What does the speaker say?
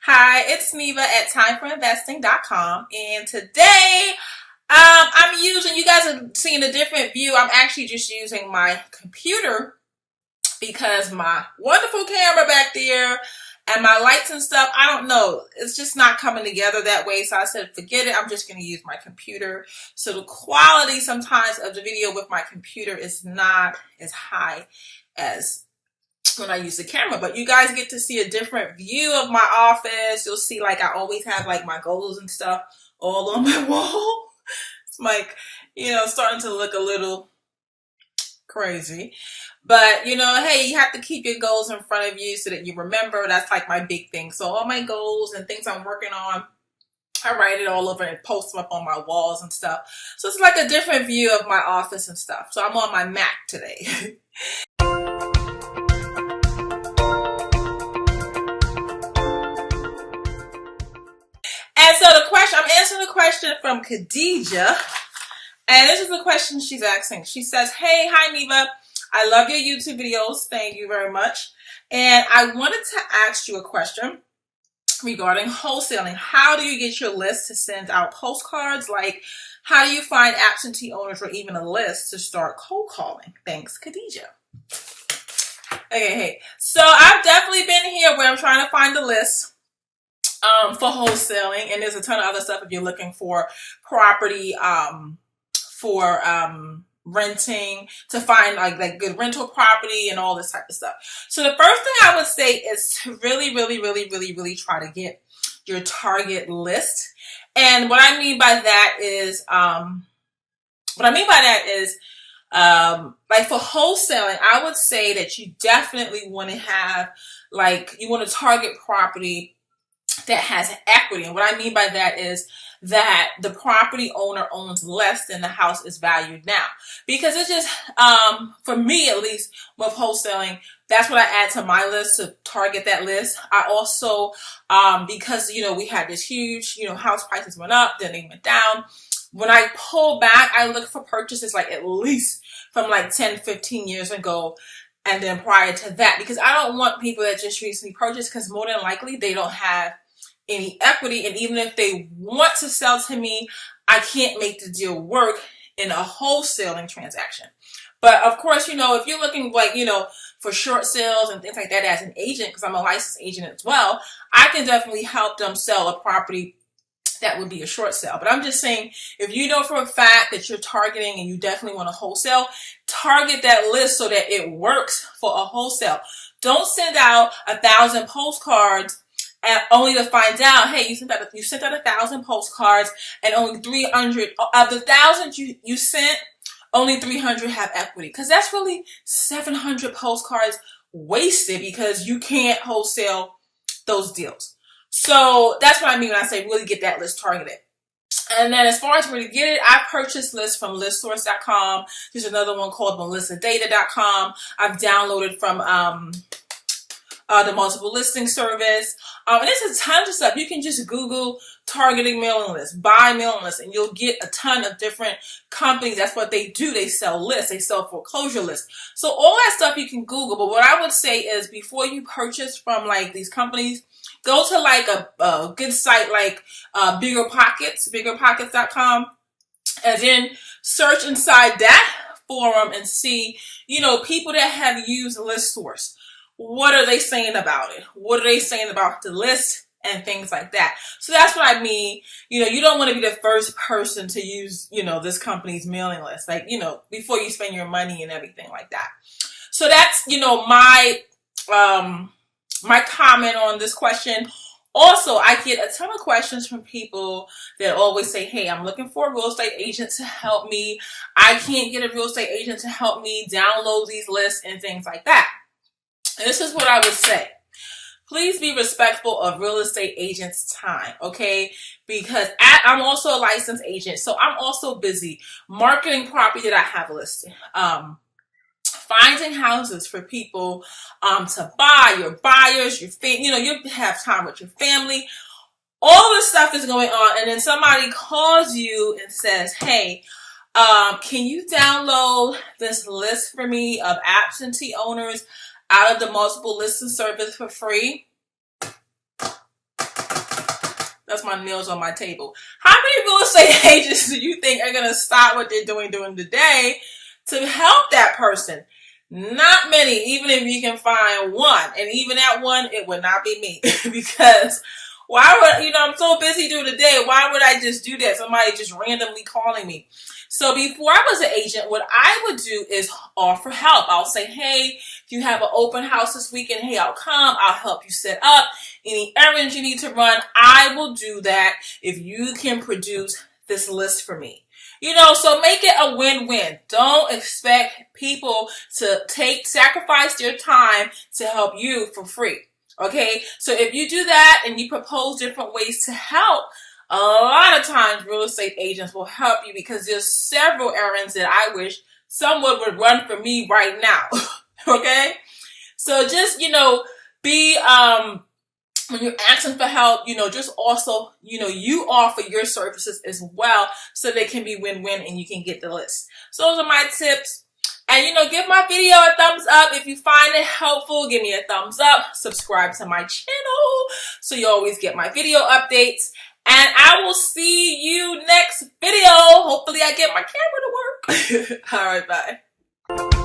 Hi, it's Neva at timeforinvesting.com, and today I'm using, you guys are seeing a different view. I'm actually just using my computer because my wonderful camera back there and my lights and stuff, I don't know, it's just not coming together that way. So I said, forget it, I'm just going to use my computer. So the quality sometimes of the video with my computer is not as high as when I use the camera, but you guys get to see a different view of my office. You'll see, like, I always have like my goals and stuff all on my wall. It's like, starting to look a little crazy, but hey, you have to keep your goals in front of you so that you remember. That's like my big thing. So all my goals and things I'm working on, I write it all over and post them up on my walls and stuff. So it's like a different view of my office and stuff. So I'm on my Mac today. And so I'm answering the question from Khadija. And this is the question she's asking. She says, hey, hi, Neva. I love your YouTube videos. Thank you very much. And I wanted to ask you a question regarding wholesaling. How do you get your list to send out postcards? Like, how do you find absentee owners or even a list to start cold calling? Thanks, Khadija. Okay, hey. So I've definitely been here where I'm trying to find a list for wholesaling, and there's a ton of other stuff if you're looking for property for renting, to find like good rental property and all this type of stuff. So the first thing I would say is to really try to get your target list. And what I mean by that is like for wholesaling, I would say that you definitely want to have, like, you want to target property that has equity. And what I mean by that is that the property owner owns less than the house is valued now. Because it's just, for me at least, with wholesaling, that's what I add to my list to target that list. I also, because, we had this huge, house prices went up, then they went down. When I pull back, I look for purchases like at least from like 10, 15 years ago. And then prior to that, because I don't want people that just recently purchased, because more than likely they don't have any equity. And even if they want to sell to me, I can't make the deal work in a wholesaling transaction. But of course, if you're looking like, for short sales and things like that as an agent, because I'm a licensed agent as well, I can definitely help them sell a property that would be a short sale. But I'm just saying, if you know for a fact that you're targeting and you definitely want a wholesale, target that list so that it works for a wholesale. Don't send out 1,000 postcards and only to find out, hey, you sent out 1,000 postcards and only 300 of the 1,000 you sent, only 300 have equity. Because that's really 700 postcards wasted because you can't wholesale those deals. So that's what I mean when I say really get that list targeted. And then as far as where to get it, I purchased lists from listsource.com. There's another one called melissadata.com. I've downloaded from the multiple listing service. And there's a ton of stuff. You can just Google targeting mailing lists, buy mailing lists, and you'll get a ton of different companies. That's what they do. They sell lists. They sell foreclosure lists. So all that stuff you can Google. But what I would say is before you purchase from like these companies, go to like a good site like biggerpockets.com, and then search inside that forum and see, people that have used ListSource. What are they saying about it? What are they saying about the list and things like that? So that's what I mean. You don't want to be the first person to use, this company's mailing list, like, before you spend your money and everything like that. So that's, my comment on this question. Also, I get a ton of questions from people that always say, hey, I'm looking for a real estate agent to help me. I can't get a real estate agent to help me download these lists and things like that. And this is what I would say. Please be respectful of real estate agents' time, okay? Because I'm also a licensed agent, so I'm also busy marketing property that I have listed. Finding houses for people to buy, your buyers, your you have time with your family. All this stuff is going on, and then somebody calls you and says, hey, can you download this list for me of absentee owners out of the multiple listing service for free? That's my nails on my table. How many real estate agents do you think are going to stop what they're doing during the day to help that person? Not many, even if you can find one. And even that one, it would not be me. Because why would, I'm so busy during the day. Why would I just do that? Somebody just randomly calling me. So before I was an agent, what I would do is offer help. I'll say, hey, if you have an open house this weekend, hey, I'll come. I'll help you set up any errands you need to run. I will do that if you can produce this list for me. So make it a win-win. Don't expect people to sacrifice their time to help you for free. Okay, so if you do that and you propose different ways to help, a lot of times real estate agents will help you because there's several errands that I wish someone would run for me right now. Okay, so just be when you're asking for help, just also you offer your services as well, so they can be win-win and you can get the list. So those are my tips. And give my video a thumbs up. If you find it helpful, give me a thumbs up. Subscribe to my channel so you always get my video updates. And I will see you next video. Hopefully I get my camera to work. All right, bye.